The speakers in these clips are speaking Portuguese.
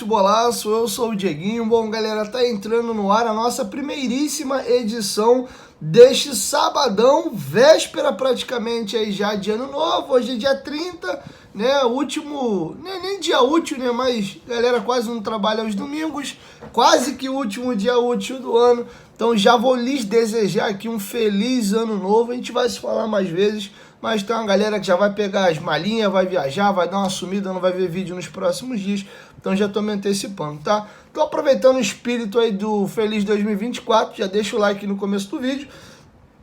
Futebolaço, eu sou o Dieguinho. Bom, galera, tá entrando no ar a nossa primeiríssima edição deste sabadão, véspera praticamente aí já de ano novo. Hoje é dia 30, né, último, nem dia útil, né, mas galera quase não trabalha aos domingos, quase que o último dia útil do ano. Então já vou lhes desejar aqui um feliz ano novo. A gente vai se falar mais vezes, mas tem uma galera que já vai pegar as malinhas, vai viajar, vai dar uma sumida, não vai ver vídeo nos próximos dias. Então já tô me antecipando, tá? Tô aproveitando o espírito aí do Feliz 2024, já deixa o like no começo do vídeo.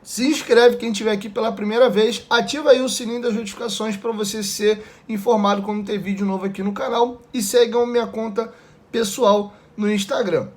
Se inscreve quem estiver aqui pela primeira vez, ativa aí o sininho das notificações para você ser informado quando tem vídeo novo aqui no canal. E sigam minha conta pessoal no Instagram.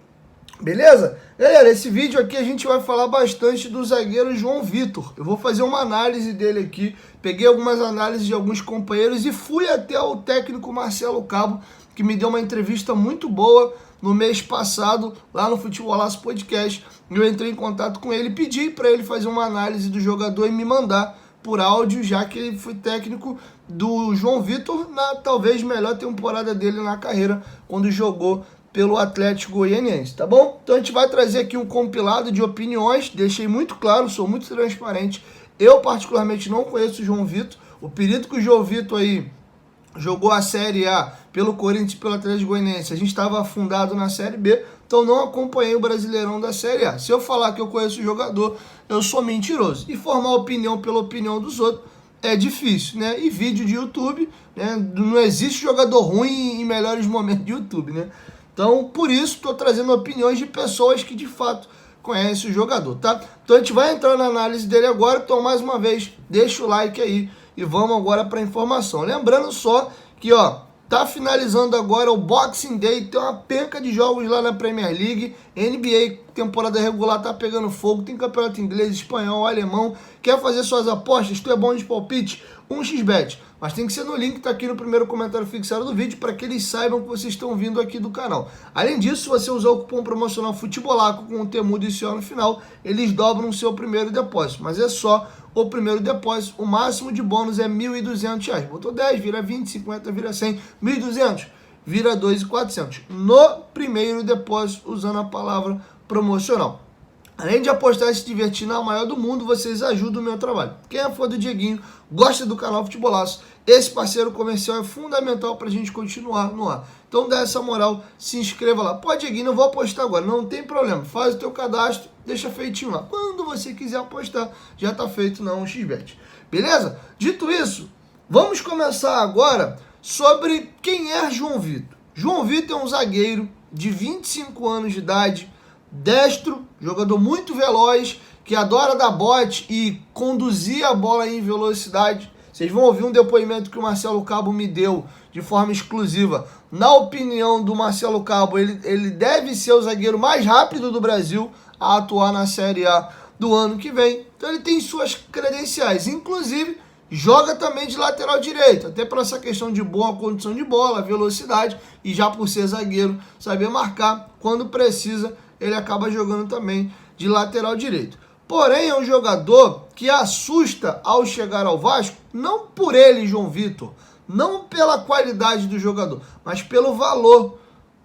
Beleza? Galera, esse vídeo aqui a gente vai falar bastante do zagueiro João Vitor. Eu vou fazer uma análise dele aqui, peguei algumas análises de alguns companheiros e fui até o técnico Marcelo Cabo, que me deu uma entrevista muito boa no mês passado, lá no Futebolaço Podcast. Eu entrei em contato com ele, pedi para ele fazer uma análise do jogador e me mandar por áudio, já que ele foi técnico do João Vitor na talvez melhor temporada dele na carreira, quando jogou pelo Atlético Goianiense, tá bom? Então a gente vai trazer aqui um compilado de opiniões, deixei muito claro, sou muito transparente. Eu particularmente não conheço o João Vitor, o período que o João Vitor aí jogou a Série A pelo Corinthians e pelo Atlético Goianiense, a gente estava afundado na Série B, então não acompanhei o Brasileirão da Série A. Se eu falar que eu conheço o jogador, eu sou mentiroso. E formar opinião pela opinião dos outros é difícil, né? E vídeo de YouTube, né? Não existe jogador ruim em melhores momentos de YouTube, né? Então, por isso, estou trazendo opiniões de pessoas que, de fato, conhecem o jogador, tá? Então, a gente vai entrar na análise dele agora. Então, mais uma vez, deixa o like aí e vamos agora para a informação. Lembrando só que, ó, tá finalizando agora o Boxing Day. Tem uma penca de jogos lá na Premier League. NBA, temporada regular, tá pegando fogo. Tem campeonato inglês, espanhol, alemão. Quer fazer suas apostas? Tu é bom de palpite? 1xBet. Mas tem que ser no link que tá aqui no primeiro comentário fixado do vídeo para que eles saibam que vocês estão vindo aqui do canal. Além disso, se você usar o cupom promocional Futebolaco com o temudo e no final, eles dobram o seu primeiro depósito. Mas é só o primeiro depósito. O máximo de bônus é R$ 1.200. Botou 10, vira 20, 50, vira 100, 1.200, vira 2.400. No primeiro depósito, usando a palavra promocional. Além de apostar e se divertir na maior do mundo, vocês ajudam o meu trabalho. Quem é fã do Dieguinho, gosta do canal Futebolaço, esse parceiro comercial é fundamental para a gente continuar no ar. Então dá essa moral, se inscreva lá. Pô, Dieguinho, não vou apostar agora, não tem problema. Faz o teu cadastro, deixa feitinho lá. Quando você quiser apostar, já está feito na 1xBet. Beleza? Dito isso, vamos começar agora sobre quem é João Vitor. João Vitor é um zagueiro de 25 anos de idade, destro, jogador muito veloz, que adora dar bote e conduzir a bola em velocidade. Vocês vão ouvir um depoimento que o Marcelo Cabo me deu de forma exclusiva. Na opinião do Marcelo Cabo, ele deve ser o zagueiro mais rápido do Brasil a atuar na Série A do ano que vem. Então ele tem suas credenciais, inclusive joga também de lateral direito, até por essa questão de boa condição de bola, velocidade, e já por ser zagueiro, saber marcar quando precisa, ele acaba jogando também de lateral direito. Porém, é um jogador que assusta ao chegar ao Vasco, não por ele, João Vitor, não pela qualidade do jogador, mas pelo valor.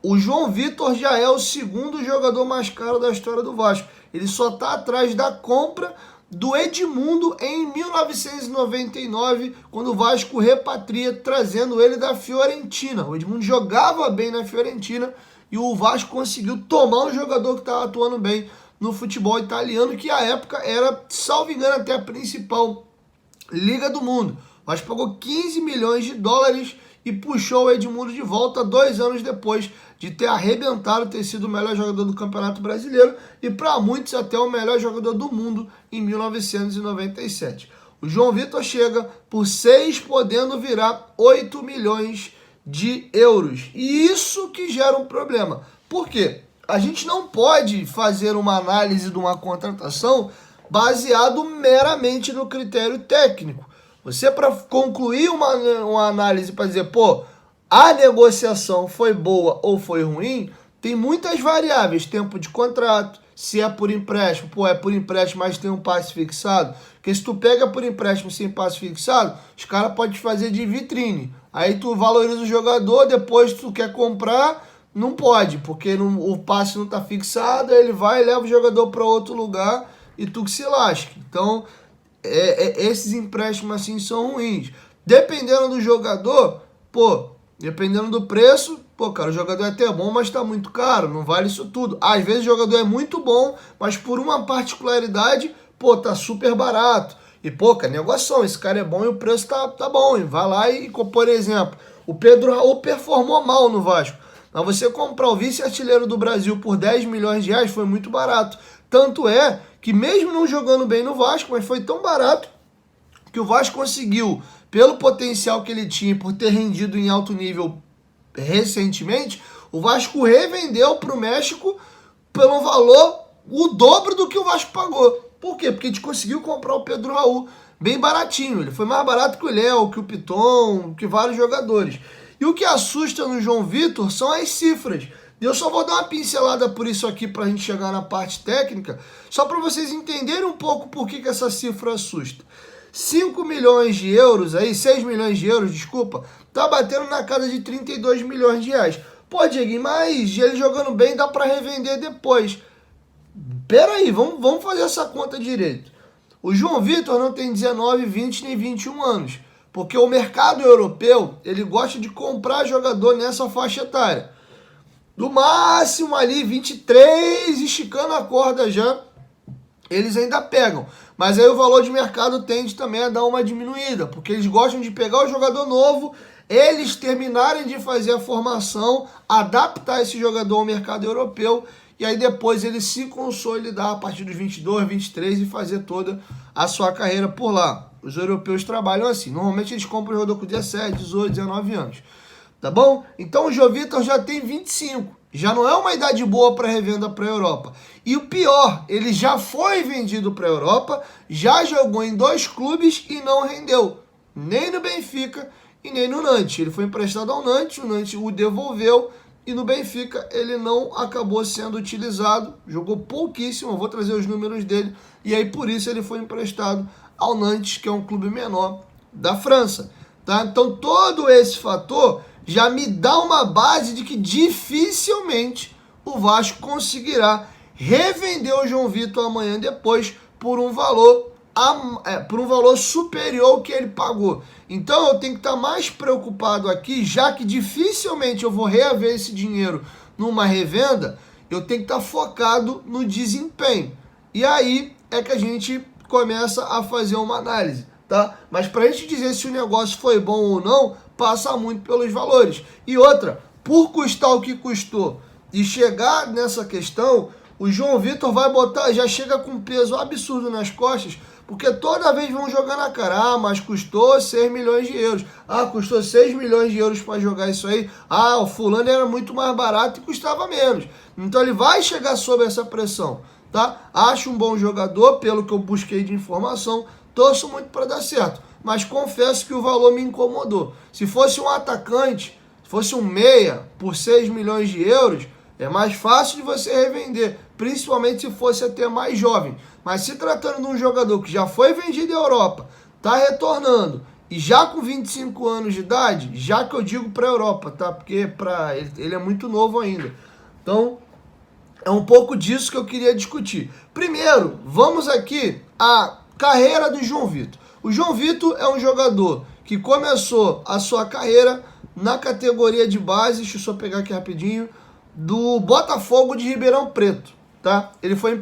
O João Vitor já é o segundo jogador mais caro da história do Vasco. Ele só está atrás da compra do Edmundo em 1999, quando o Vasco repatria, trazendo ele da Fiorentina. O Edmundo jogava bem na Fiorentina, e o Vasco conseguiu tomar um jogador que estava atuando bem no futebol italiano, que à época era, salvo engano, até a principal liga do mundo. O Vasco pagou 15 milhões de dólares e puxou o Edmundo de volta 2 anos depois de ter arrebentado, ter sido o melhor jogador do Campeonato Brasileiro e para muitos até o melhor jogador do mundo em 1997. O João Vitor chega por 6, podendo virar 8 milhões de euros. E isso que gera um problema. Por quê? A gente não pode fazer uma análise de uma contratação baseado meramente no critério técnico. Você, para concluir uma análise para dizer, pô, a negociação foi boa ou foi ruim, tem muitas variáveis. Tempo de contrato, se é por empréstimo, pô, é por empréstimo, mas tem um passe fixado. Porque se tu pega por empréstimo sem passe fixado, os caras podem te fazer de vitrine. Aí tu valoriza o jogador, depois tu quer comprar, não pode, porque o passe não está fixado, aí ele vai e leva o jogador para outro lugar e tu que se lasque. Então, esses empréstimos assim são ruins. Dependendo do jogador, dependendo do preço, cara, o jogador é até bom, mas tá muito caro, não vale isso tudo. Às vezes o jogador é muito bom, mas por uma particularidade, tá super barato. E, cara, negociação, esse cara é bom e o preço tá bom. E vai lá e, por exemplo, o Pedro Raul performou mal no Vasco. Mas você comprar o vice-artilheiro do Brasil por 10 milhões de reais foi muito barato. Tanto é que mesmo não jogando bem no Vasco, mas foi tão barato que o Vasco conseguiu, pelo potencial que ele tinha, por ter rendido em alto nível recentemente, o Vasco revendeu para o México pelo valor o dobro do que o Vasco pagou. Por quê? Porque a gente conseguiu comprar o Pedro Raul bem baratinho. Ele foi mais barato que o Léo, que o Piton, que vários jogadores. E o que assusta no João Vitor são as cifras. E eu só vou dar uma pincelada por isso aqui para a gente chegar na parte técnica, só para vocês entenderem um pouco por que essa cifra assusta. 5 milhões de euros, 6 milhões de euros, desculpa, tá batendo na casa de 32 milhões de reais. Dieguinho, mas ele jogando bem dá para revender depois. Pera aí, vamos fazer essa conta direito. O João Vitor não tem 19, 20 nem 21 anos, porque o mercado europeu, ele gosta de comprar jogador nessa faixa etária. Do máximo ali 23, esticando a corda já, eles ainda pegam. Mas aí o valor de mercado tende também a dar uma diminuída, porque eles gostam de pegar o jogador novo, eles terminarem de fazer a formação, adaptar esse jogador ao mercado europeu, e aí depois ele se consolidar a partir dos 22, 23 e fazer toda a sua carreira por lá. Os europeus trabalham assim. Normalmente eles compram o jogador com 17, 18, 19 anos. Tá bom? Então o João Vitor já tem 25. Já não é uma idade boa para revenda para a Europa. E o pior, ele já foi vendido para a Europa, já jogou em 2 clubes e não rendeu. Nem no Benfica e nem no Nantes. Ele foi emprestado ao Nantes, o Nantes o devolveu. E no Benfica ele não acabou sendo utilizado, jogou pouquíssimo, eu vou trazer os números dele, e aí por isso ele foi emprestado ao Nantes, que é um clube menor da França. Tá? Então todo esse fator já me dá uma base de que dificilmente o Vasco conseguirá revender o João Vitor amanhã depois por um valor superior ao que ele pagou. Então eu tenho que estar mais preocupado aqui, já que dificilmente eu vou reaver esse dinheiro numa revenda, eu tenho que estar focado no desempenho. E aí é que a gente começa a fazer uma análise, tá? Mas para a gente dizer se o negócio foi bom ou não, passa muito pelos valores. E outra, por custar o que custou e chegar nessa questão, o João Vitor já chega com peso absurdo nas costas, porque toda vez vão jogar na cara, mas custou 6 milhões de euros. Custou 6 milhões de euros para jogar isso aí. O fulano era muito mais barato e custava menos. Então ele vai chegar sob essa pressão, tá? Acho um bom jogador, pelo que eu busquei de informação, torço muito para dar certo. Mas confesso que o valor me incomodou. Se fosse um atacante, se fosse um meia por 6 milhões de euros, é mais fácil de você revender, principalmente se fosse até mais jovem. Mas se tratando de um jogador que já foi vendido à Europa, está retornando, e já com 25 anos de idade, já que eu digo para a Europa, tá? Porque ele é muito novo ainda. Então, é um pouco disso que eu queria discutir. Primeiro, vamos aqui à carreira do João Vitor. O João Vitor é um jogador que começou a sua carreira na categoria de base, deixa eu só pegar aqui rapidinho, do Botafogo de Ribeirão Preto, tá? Ele foi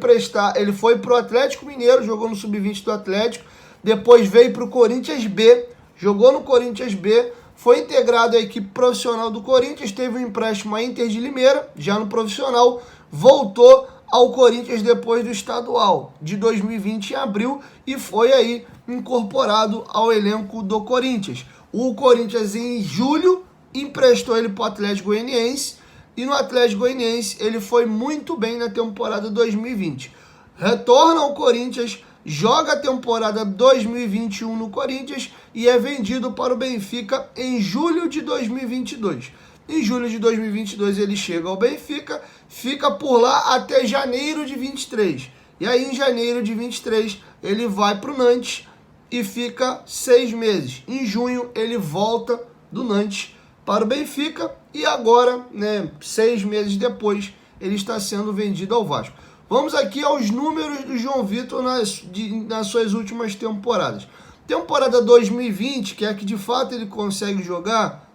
pro Atlético Mineiro, jogou no Sub-20 do Atlético, depois veio pro Corinthians B, jogou no Corinthians B, foi integrado à equipe profissional do Corinthians, teve um empréstimo à Inter de Limeira, já no profissional, voltou ao Corinthians depois do estadual de 2020 em abril e foi aí incorporado ao elenco do Corinthians. O Corinthians em julho emprestou ele para o Atlético Goianiense, e no Atlético Goianiense ele foi muito bem na temporada 2020. Retorna ao Corinthians, joga a temporada 2021 no Corinthians e é vendido para o Benfica em julho de 2022. Em julho de 2022 ele chega ao Benfica, fica por lá até janeiro de 23. E aí em janeiro de 23 ele vai para o Nantes e fica 6 meses. Em junho ele volta do Nantes para o Benfica e agora, né, 6 meses depois, ele está sendo vendido ao Vasco. Vamos aqui aos números do João Vitor nas suas últimas temporadas. Temporada 2020, que é a que de fato ele consegue jogar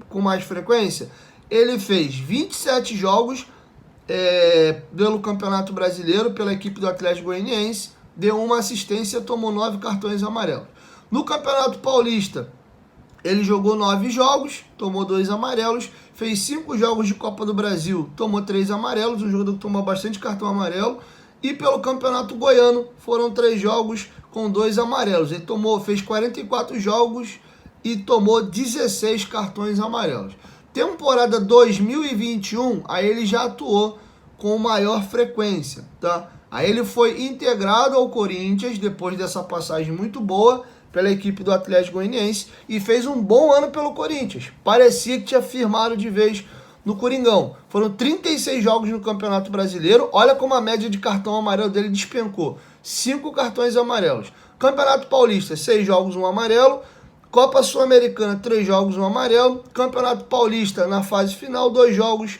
com mais frequência, ele fez 27 jogos pelo Campeonato Brasileiro, pela equipe do Atlético Goianiense, deu uma assistência, tomou 9 cartões amarelos. No Campeonato Paulista, ele jogou 9 jogos, tomou 2 amarelos, fez 5 jogos de Copa do Brasil, tomou 3 amarelos, um jogador que tomou bastante cartão amarelo, e pelo Campeonato Goiano foram 3 jogos com 2 amarelos. Ele fez 44 jogos e tomou 16 cartões amarelos. Temporada 2021, aí ele já atuou com maior frequência, tá? Aí ele foi integrado ao Corinthians, depois dessa passagem muito boa pela equipe do Atlético Goianiense, e fez um bom ano pelo Corinthians. Parecia que tinha firmado de vez no Coringão. Foram 36 jogos no Campeonato Brasileiro, olha como a média de cartão amarelo dele despencou. 5 cartões amarelos. Campeonato Paulista, 6 jogos, 1 amarelo. Copa Sul-Americana, 3 jogos, 1 amarelo. Campeonato Paulista, na fase final, 2 jogos,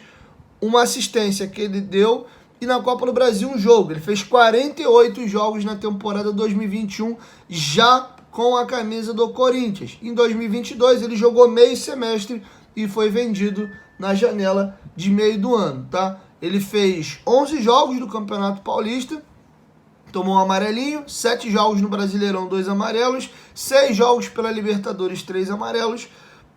1 assistência que ele deu. E na Copa do Brasil, 1 jogo. Ele fez 48 jogos na temporada 2021, já com a camisa do Corinthians. Em 2022, ele jogou meio semestre e foi vendido na janela de meio do ano, tá? Ele fez 11 jogos do Campeonato Paulista, tomou um amarelinho, 7 jogos no Brasileirão, 2 amarelos, 6 jogos pela Libertadores, 3 amarelos,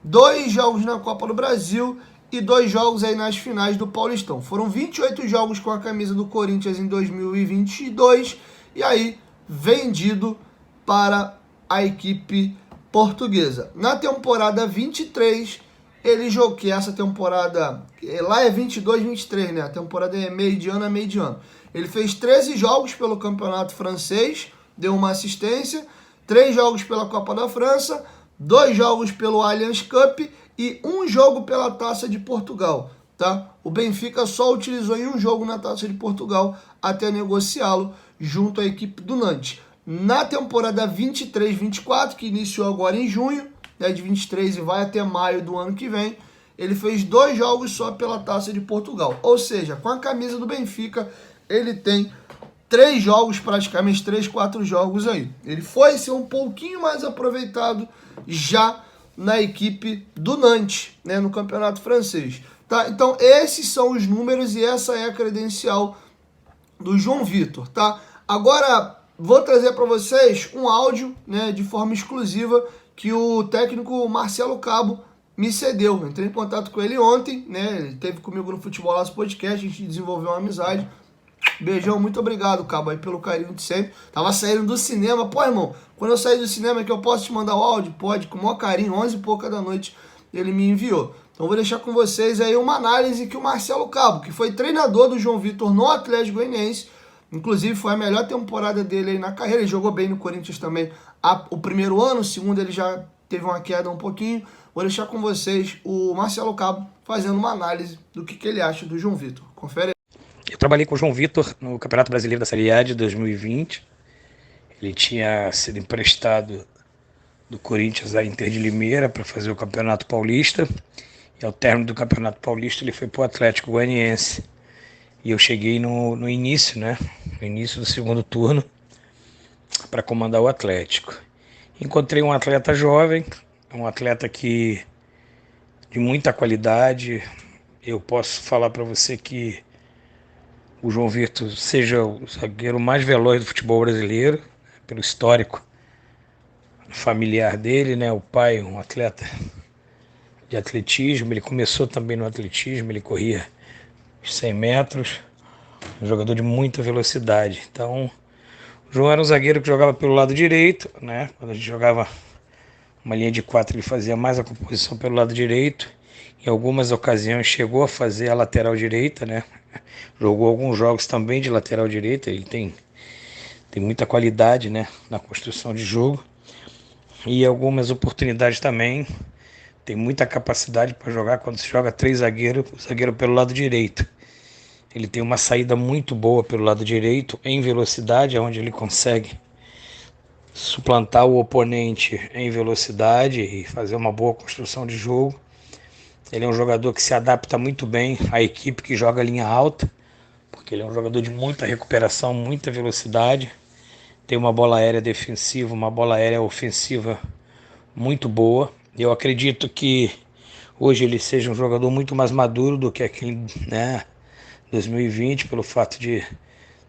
2 jogos na Copa do Brasil e 2 jogos aí nas finais do Paulistão. Foram 28 jogos com a camisa do Corinthians em 2022 e aí vendido para a equipe portuguesa. Na temporada 23, ele jogou, que essa temporada, lá é 22, 23, né? A temporada é meio de ano a meio de ano. Ele fez 13 jogos pelo Campeonato Francês, deu uma assistência, 3 jogos pela Copa da França, 2 jogos pelo Allianz Cup e 1 jogo pela Taça de Portugal, tá? O Benfica só utilizou em 1 jogo na Taça de Portugal até negociá-lo junto à equipe do Nantes. Na temporada 23-24, que iniciou agora em junho, né, de 23 e vai até maio do ano que vem, ele fez 2 jogos só pela Taça de Portugal. Ou seja, com a camisa do Benfica, ele tem 3 jogos, praticamente 3, 4 jogos aí. Ele foi ser um pouquinho mais aproveitado já na equipe do Nantes, né, no campeonato francês. Tá? Então, esses são os números e essa é a credencial do João Vitor. Tá? Agora, vou trazer para vocês um áudio, né, de forma exclusiva que o técnico Marcelo Cabo me cedeu. Eu entrei em contato com ele ontem, né? Ele esteve comigo no Futebol Laço Podcast, a gente desenvolveu uma amizade. Beijão, muito obrigado, Cabo, aí pelo carinho de sempre. Tava saindo do cinema. Pô, irmão, quando eu sair do cinema é que eu posso te mandar o áudio? Pode, com o maior carinho, 11 e pouca da noite ele me enviou. Então vou deixar com vocês aí uma análise que o Marcelo Cabo, que foi treinador do João Vitor no Atlético Goianiense, inclusive foi a melhor temporada dele aí na carreira, ele jogou bem no Corinthians também o primeiro ano, o segundo ele já teve uma queda um pouquinho. Vou deixar com vocês o Marcelo Cabo fazendo uma análise do que ele acha do João Vitor. Confere aí. Eu trabalhei com o João Vitor no Campeonato Brasileiro da Série A de 2020. Ele tinha sido emprestado do Corinthians à Inter de Limeira para fazer o Campeonato Paulista. E ao término do Campeonato Paulista ele foi para o Atlético Goianiense. E eu cheguei no início, né? No início do segundo turno para comandar o Atlético. Encontrei um atleta jovem, um atleta que de muita qualidade. Eu posso falar para você que o João Vitor seja o zagueiro mais veloz do futebol brasileiro, pelo histórico familiar dele, né? O pai, um atleta de atletismo, ele começou também no atletismo, ele corria 100 metros, um jogador de muita velocidade. Então, o João era um zagueiro que jogava pelo lado direito, né? Quando a gente jogava uma linha de 4, ele fazia mais a composição pelo lado direito. Em algumas ocasiões chegou a fazer a lateral direita, né? Jogou alguns jogos também de lateral direita. Ele tem muita qualidade, né, na construção de jogo. E algumas oportunidades também. Tem muita capacidade para jogar quando se joga 3 zagueiros, o zagueiro pelo lado direito. Ele tem uma saída muito boa pelo lado direito, em velocidade, onde ele consegue suplantar o oponente em velocidade e fazer uma boa construção de jogo. Ele é um jogador que se adapta muito bem à equipe que joga linha alta, porque ele é um jogador de muita recuperação, muita velocidade, tem uma bola aérea defensiva, uma bola aérea ofensiva muito boa. Eu acredito que hoje ele seja um jogador muito mais maduro do que aquele, né, 2020, pelo fato de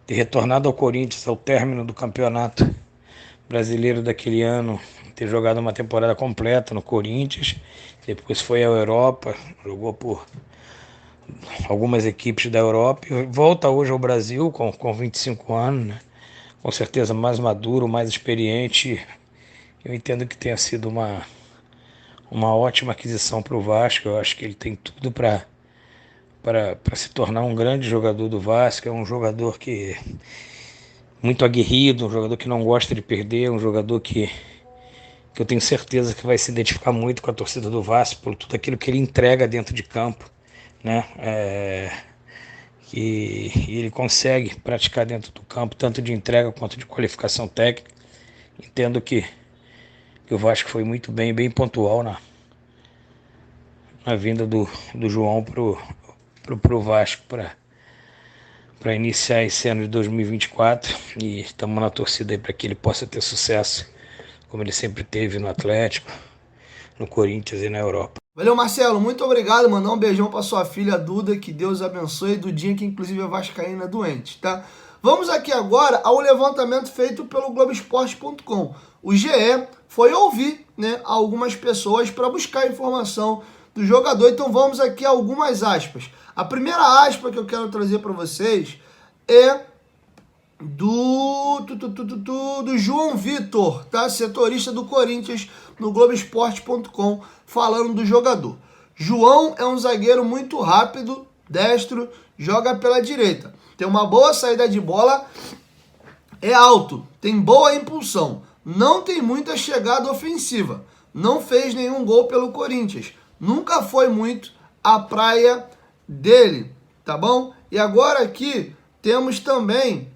ter retornado ao Corinthians ao término do campeonato brasileiro daquele ano, ter jogado uma temporada completa no Corinthians, depois foi à Europa, jogou por algumas equipes da Europa e volta hoje ao Brasil com 25 anos, né? Com certeza mais maduro, mais experiente. Eu entendo que tenha sido uma ótima aquisição para o Vasco. Eu acho que ele tem tudo para se tornar um grande jogador do Vasco. É um jogador que muito aguerrido, um jogador que não gosta de perder, um jogador que eu tenho certeza que vai se identificar muito com a torcida do Vasco por tudo aquilo que ele entrega dentro de campo, né? E ele consegue praticar dentro do campo, tanto de entrega quanto de qualificação técnica. Entendo que o Vasco foi muito bem pontual na vinda do João pro Vasco para iniciar esse ano de 2024, e estamos na torcida aí para que ele possa ter sucesso, como ele sempre teve no Atlético, no Corinthians e na Europa. Valeu, Marcelo, muito obrigado, mandar um beijão para sua filha Duda, que Deus abençoe, Dudinha, que inclusive é vascaína doente, tá? Vamos aqui agora ao levantamento feito pelo Globoesporte.com. O GE foi ouvir, né, algumas pessoas para buscar informação do jogador, então vamos aqui a algumas aspas. A primeira aspa que eu quero trazer para vocês é do João Vitor, tá? Setorista do Corinthians no Globoesporte.com, falando do jogador. João é um zagueiro muito rápido, destro, joga pela direita. Tem uma boa saída de bola, é alto, tem boa impulsão, não tem muita chegada ofensiva, não fez nenhum gol pelo Corinthians, nunca foi muito a praia dele, tá bom? E agora aqui temos também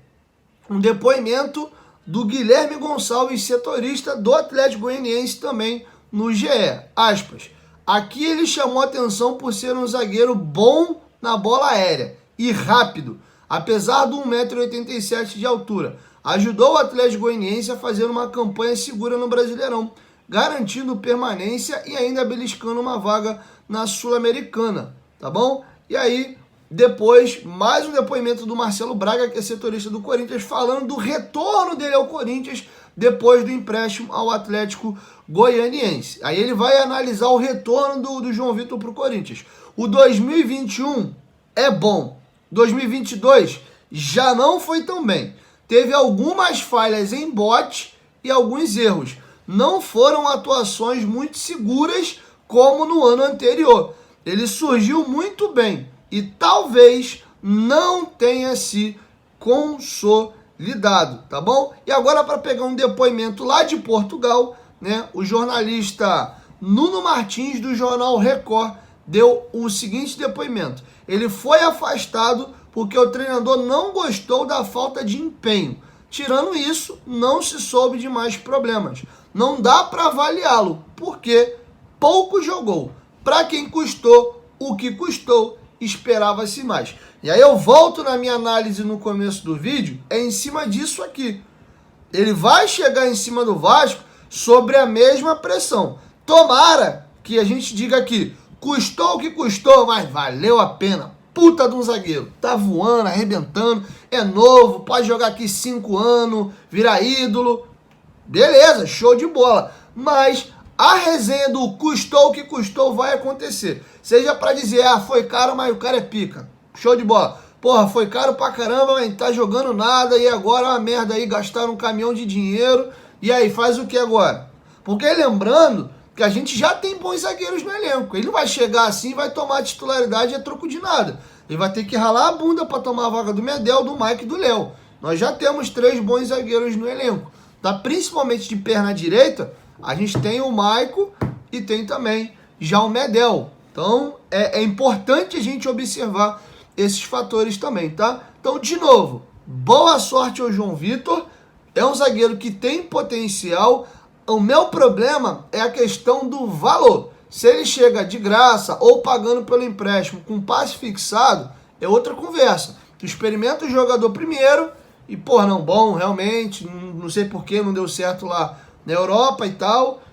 um depoimento do Guilherme Gonçalves, setorista do Atlético Goianiense, também no GE. Aspas. Aqui ele chamou atenção por ser um zagueiro bom na bola aérea e rápido, apesar de 1,87 m de altura. Ajudou o Atlético Goianiense a fazer uma campanha segura no Brasileirão, garantindo permanência e ainda beliscando uma vaga na Sul-Americana, tá bom? E aí, depois, mais um depoimento do Marcelo Braga, que é setorista do Corinthians, falando do retorno dele ao Corinthians depois do empréstimo ao Atlético Goianiense. Aí ele vai analisar o retorno do João Vitor para o Corinthians. O 2021 é bom. 2022 já não foi tão bem. Teve algumas falhas em bote e alguns erros. Não foram atuações muito seguras como no ano anterior. Ele surgiu muito bem e talvez não tenha se consolidado, tá bom? E agora, para pegar um depoimento lá de Portugal, né, o jornalista Nuno Martins, do jornal Record, deu o seguinte depoimento. Ele foi afastado porque o treinador não gostou da falta de empenho. Tirando isso, não se soube de mais problemas. Não dá para avaliá-lo, porque pouco jogou. Para quem custou o que custou, esperava-se mais. E aí eu volto na minha análise no começo do vídeo, é em cima disso aqui. Ele vai chegar em cima do Vasco sobre a mesma pressão. Tomara que a gente diga aqui, custou o que custou, mas valeu a pena. Puta de um zagueiro, tá voando, arrebentando, é novo, pode jogar aqui 5 anos, virar ídolo. Beleza, show de bola. Mas a resenha do custou o que custou vai acontecer. Seja pra dizer, foi caro, mas o cara é pica. Show de bola. Porra, foi caro pra caramba, mas tá jogando nada e agora é uma merda aí, gastaram um caminhão de dinheiro. E aí, faz o que agora? Porque lembrando que a gente já tem bons zagueiros no elenco. Ele não vai chegar assim e vai tomar a titularidade a troco de nada. Ele vai ter que ralar a bunda pra tomar a vaga do Medel, do Mike e do Léo. Nós já temos 3 bons zagueiros no elenco. Tá? Principalmente de perna direita, a gente tem o Maico e tem também já o Medel. Então, é importante a gente observar esses fatores também, tá? Então, de novo, boa sorte ao João Vitor. É um zagueiro que tem potencial. O meu problema é a questão do valor. Se ele chega de graça ou pagando pelo empréstimo com passe fixado, é outra conversa. Tu experimenta o jogador primeiro e, pô, não, bom, realmente, não sei por que não deu certo lá na Europa e tal.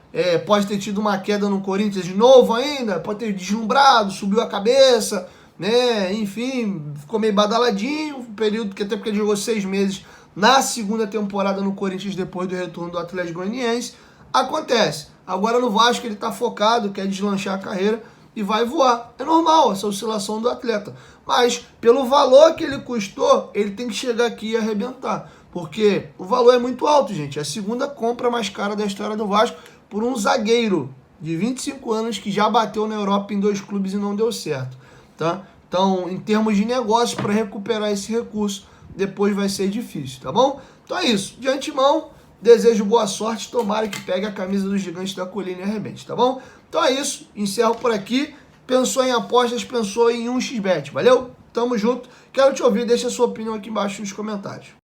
Pode ter tido uma queda no Corinthians de novo ainda, pode ter deslumbrado, subiu a cabeça, né? Enfim, ficou meio badaladinho, período que até porque ele jogou 6 meses na segunda temporada no Corinthians depois do retorno do Atlético Goianiense. Acontece. Agora no Vasco ele tá focado, quer deslanchar a carreira e vai voar. É normal essa oscilação do atleta. Mas pelo valor que ele custou, ele tem que chegar aqui e arrebentar. Porque o valor é muito alto, gente. É a segunda compra mais cara da história do Vasco por um zagueiro de 25 anos que já bateu na Europa em 2 clubes e não deu certo, tá? Então, em termos de negócio, para recuperar esse recurso, depois vai ser difícil, tá bom? Então é isso. De antemão, desejo boa sorte. Tomara que pegue a camisa do Gigante da Colina e arrebente, tá bom? Então é isso. Encerro por aqui. Pensou em apostas, pensou em 1xBet. Valeu? Tamo junto. Quero te ouvir. Deixa a sua opinião aqui embaixo nos comentários.